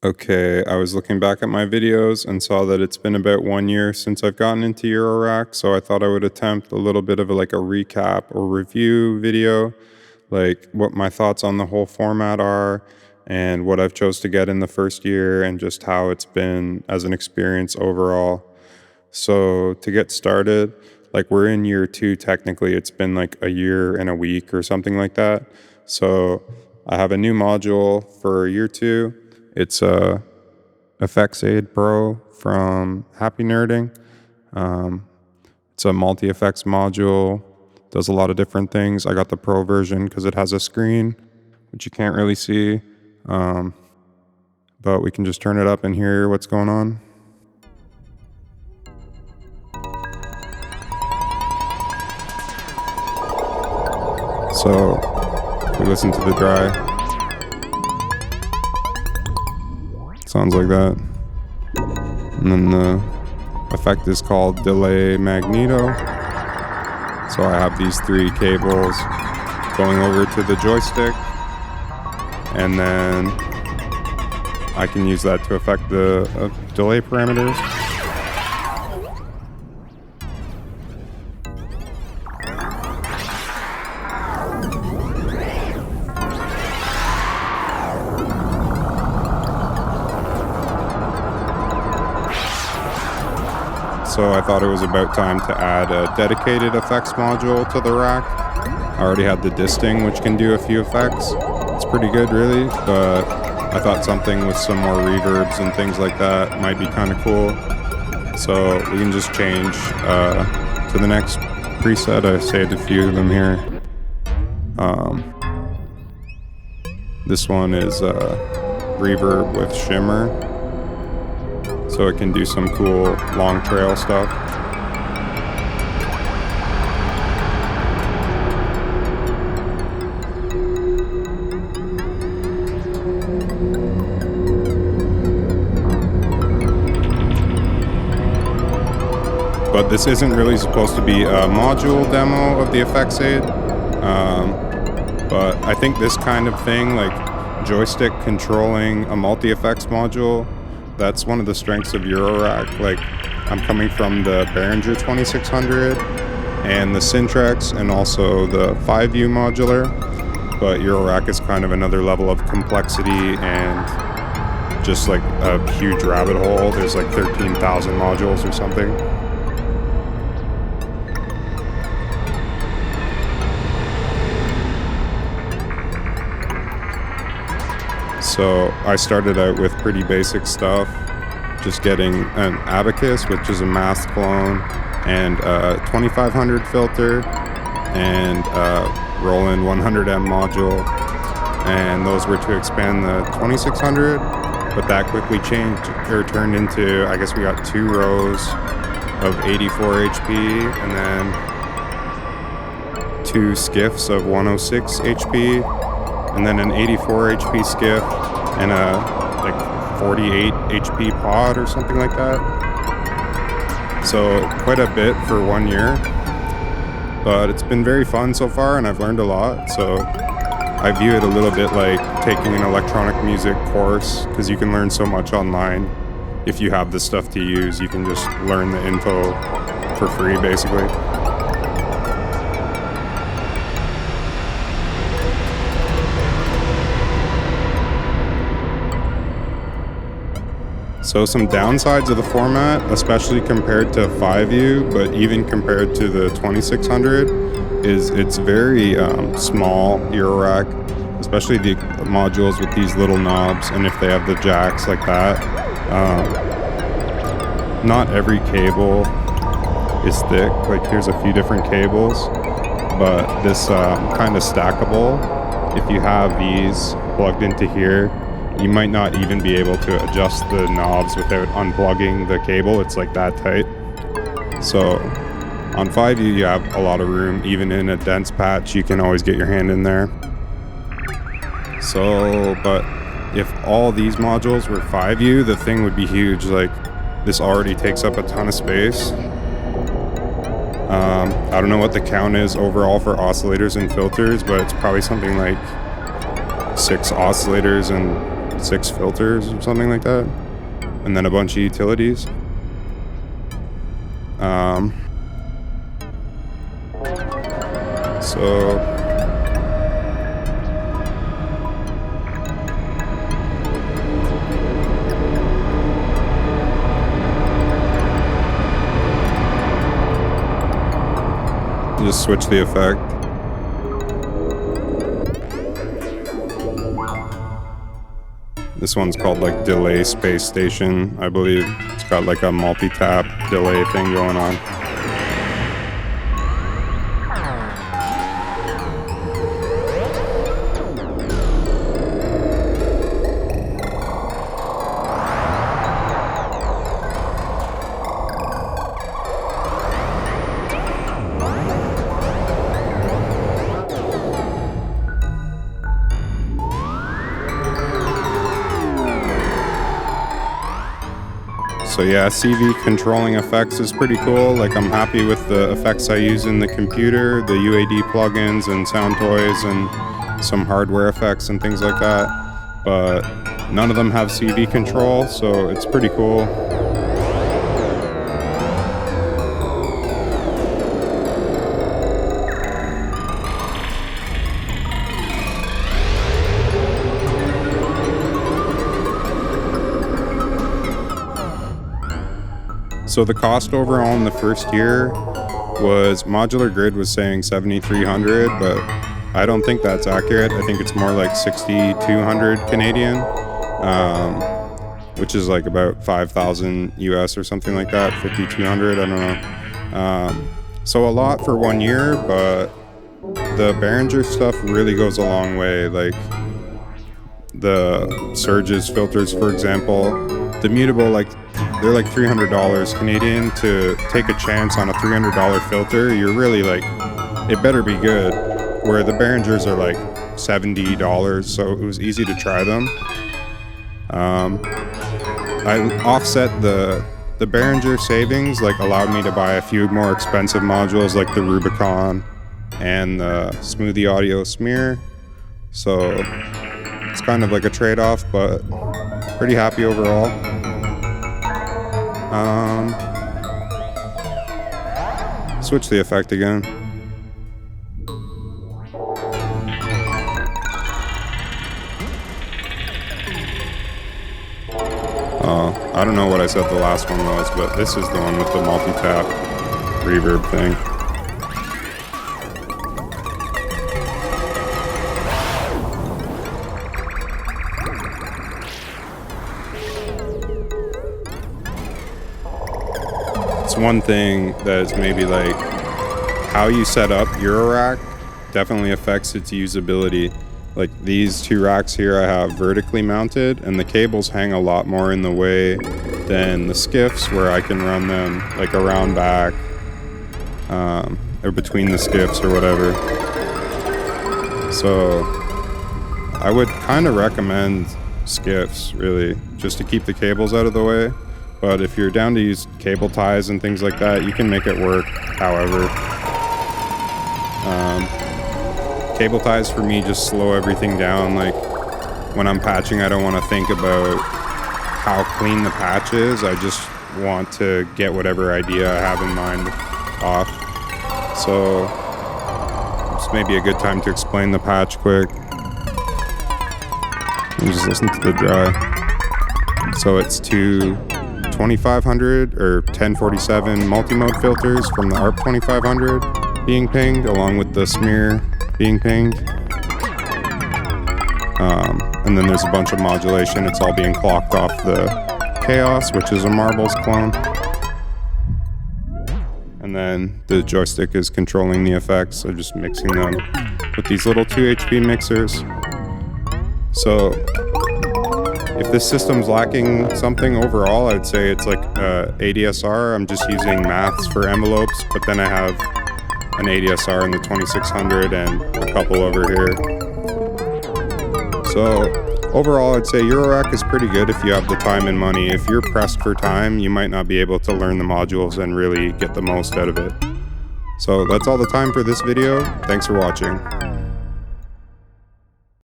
Okay, I was looking back at my videos and saw that it's been about 1 year since I've gotten into Eurorack, so I thought I would attempt a little bit of a recap or review video, like what my thoughts on the whole format are and what I've chose to get in the first year and just how it's been as an experience overall. So to get started, like we're in year two technically, it's been like a year and a week or something like that. So I have a new module for year two. It's a Effects Aid Pro from Happy Nerding. Um, it's a multi-effects module, does a lot of different things. I got the Pro version because it has a screen, which you can't really see. But we can just turn it up and hear what's going on. So we listen to the dry. Sounds like that. And then the effect is called Delay Magneto. So I have these three cables going over to the joystick, and then I can use that to affect the delay parameters. So I thought it was about time to add a dedicated effects module to the rack. I already had the disting, which can do a few effects. It's pretty good, really, but I thought something with some more reverbs and things like that might be kind of cool. So we can just change to the next preset. I saved a few of them here. This one is reverb with shimmer, so it can do some cool long trail stuff. But this isn't really supposed to be a module demo of the effects aid. But I think this kind of thing, like joystick controlling a multi-effects module, that's one of the strengths of Eurorack. Like, I'm coming from the Behringer 2600 and the Syntrex and also the 5U modular, but Eurorack is kind of another level of complexity and just like a huge rabbit hole. There's like 13,000 modules or something. So I started out with pretty basic stuff, just getting an abacus, which is a mask clone, and a 2500 filter, and a Roland 100M module, and those were to expand the 2600, but that quickly changed, or turned into, I guess we got 2 rows of 84 HP, and then 2 skiffs of 106 HP, and then an 84 HP skiff and a like 48 HP pod or something like that. So quite a bit for 1 year, but it's been very fun so far and I've learned a lot. So I view it a little bit like taking an electronic music course, because you can learn so much online. If you have the stuff to use, you can just learn the info for free basically. So some downsides of the format, especially compared to 5U, but even compared to the 2600, is it's very small Eurorack, especially the modules with these little knobs, and if they have the jacks like that. Not every cable is thick, like here's a few different cables, but this kind of stackable, if you have these plugged into here, you might not even be able to adjust the knobs without unplugging the cable. It's like that tight. So on 5U you have a lot of room. Even in a dense patch you can always get your hand in there. So, but if all these modules were 5U, the thing would be huge. Like, this already takes up a ton of space. I don't know what the count is overall for oscillators and filters, but it's probably something like 6 oscillators and 6 filters or something like that, and then a bunch of utilities. So just switch the effect. This one's called like Delay Space Station, I believe. It's got like a multi-tap delay thing going on. So yeah, CV controlling effects is pretty cool. Like, I'm happy with the effects I use in the computer, the UAD plugins and sound toys and some hardware effects and things like that. But none of them have CV control, so it's pretty cool. So the cost overall in the first year was, Modular Grid was saying 7,300, but I don't think that's accurate. I think it's more like 6,200 Canadian, which is like about 5,000 US or something like that, 5,200, I don't know. So a lot for 1 year, but the Behringer stuff really goes a long way. Like the surges filters, for example, the mutable, like they're like $300 Canadian. To take a chance on a $300 filter, you're really like, it better be good. Where the Behringers are like $70, so it was easy to try them. I offset the Behringer savings, like allowed me to buy a few more expensive modules like the Rubicon and the Smoothie Audio Smear. So it's kind of like a trade-off, but pretty happy overall. Switch the effect again. I don't know what I said the last one was, but this is the one with the multi-tap reverb thing. It's one thing that is maybe like how you set up Eurorack definitely affects its usability. Like these two racks here I have vertically mounted, and the cables hang a lot more in the way than the skiffs, where I can run them like around back or between the skiffs or whatever. So I would kind of recommend skiffs, really, just to keep the cables out of the way. But if you're down to use cable ties and things like that, you can make it work however. Cable ties for me just slow everything down. Like when I'm patching, I don't want to think about how clean the patch is. I just want to get whatever idea I have in mind off. So it's maybe a good time to explain the patch quick. And just listen to the dry. So it's two 2500 or 1047 multi-mode filters from the ARP 2500 being pinged, along with the smear being pinged. And then there's a bunch of modulation. It's all being clocked off the Chaos, which is a Marbles clone. And then the joystick is controlling the effects, so just mixing them with these little 2 HP mixers. So if this system's lacking something overall, I'd say it's like ADSR. I'm just using maths for envelopes, but then I have an ADSR in the 2600 and a couple over here. So overall, I'd say Eurorack is pretty good if you have the time and money. If you're pressed for time, you might not be able to learn the modules and really get the most out of it. So that's all the time for this video. Thanks for watching.